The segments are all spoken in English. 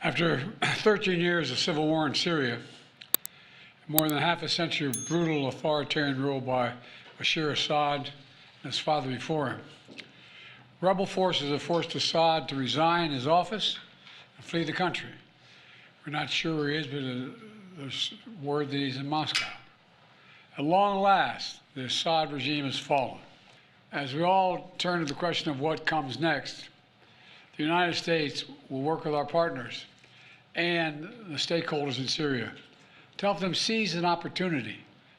After 13 years of civil war in Syria, more than half a century of brutal authoritarian rule by Bashar al-Assad and his father before him, rebel forces have forced Assad to resign his office and flee the country. We're not sure where he is, but there's word that he's in Moscow. At long last, the Assad regime has fallen. As we all turn to the question of what comes next, the United States will work with our partners and the stakeholders in Syria to help them seize an opportunity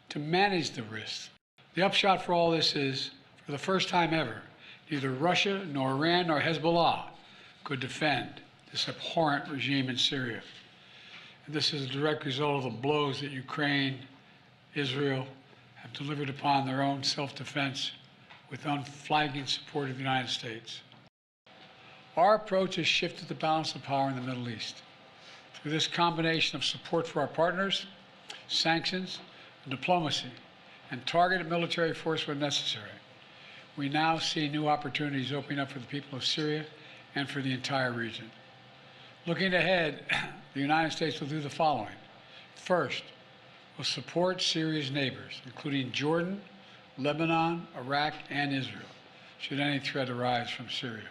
to manage the risks. The upshot for all this is, for the first time ever, neither Russia nor Iran nor Hezbollah could defend this abhorrent regime in Syria. And this is a direct result of the blows that Ukraine, Israel have delivered upon their own self-defense with unflagging support of the United States. Our approach has shifted the balance of power in the Middle East. Through this combination of support for our partners, sanctions, and diplomacy, and targeted military force when necessary, we now see new opportunities opening up for the people of Syria and for the entire region. Looking ahead, the United States will do the following. First, we'll support Syria's neighbors, including Jordan, Lebanon, Iraq, and Israel, should any threat arise from Syria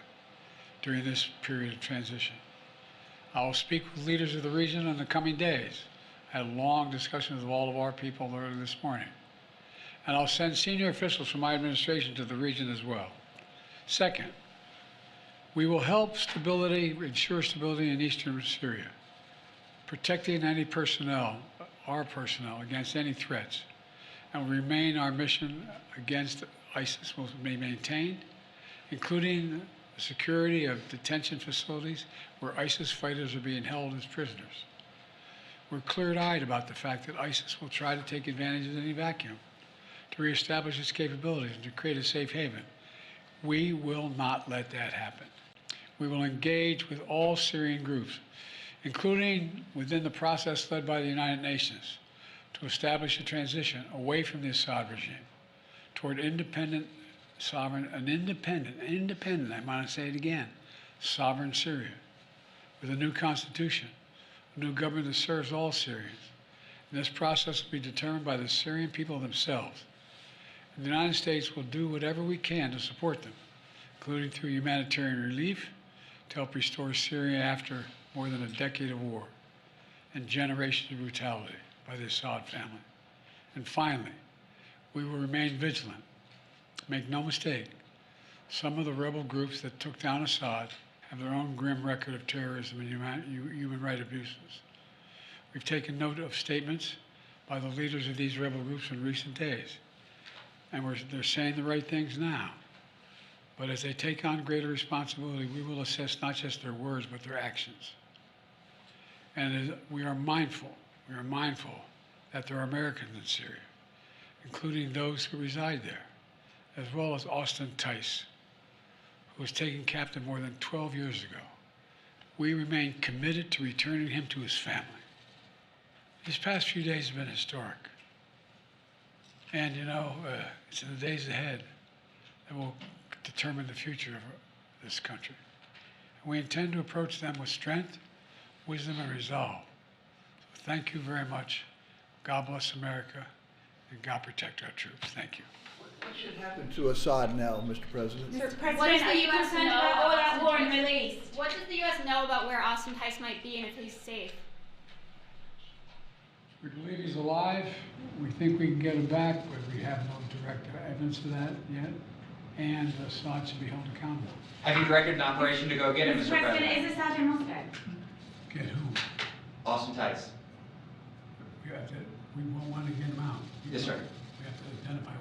during this period of transition. I will speak with leaders of the region in the coming days. I had long discussions with all of our people earlier this morning. And I'll send senior officials from my administration to the region as well. Second, we will help ensure stability in eastern Syria, protecting any personnel, our personnel, against any threats, and will remain our mission against ISIS will be maintained, including the security of detention facilities where ISIS fighters are being held as prisoners. We're clear-eyed about the fact that ISIS will try to take advantage of any vacuum to reestablish its capabilities and to create a safe haven. We will not let that happen. We will engage with all Syrian groups, including within the process led by the United Nations, to establish a transition away from the Assad regime toward independent, sovereign, independent, I want to say it again, sovereign Syria, with a new constitution, a new government that serves all Syrians. And this process will be determined by the Syrian people themselves. And the United States will do whatever we can to support them, including through humanitarian relief, to help restore Syria after more than a decade of war and generations of brutality by the Assad family. And finally, we will remain vigilant. Make no mistake, some of the rebel groups that took down Assad have their own grim record of terrorism and human rights abuses. We've taken note of statements by the leaders of these rebel groups in recent days, and they're saying the right things now. But as they take on greater responsibility, we will assess not just their words, but their actions. And we are mindful that there are Americans in Syria, including those who reside there, as well as Austin Tice, who was taken captive more than 12 years ago. We remain committed to returning him to his family. These past few days have been historic. And it's in the days ahead that will determine the future of this country. And we intend to approach them with strength, wisdom, and resolve. So thank you very much. God bless America, and God protect our troops. Thank you. What should happen to Assad now, Mr. President? Mr. What President, does are the you U.S. concerned know about all about that war in Austin the Middle East? What does the U.S. know about where Austin Tice might be and if he's safe? We believe he's alive. We think we can get him back, but we have no direct evidence of that yet. And Assad should be held accountable. Have you directed an operation to go get him, Mr. President? Is Assad in Moscow? Get who? Austin Tice. We won't want to get him out. Yes, sir. We have to identify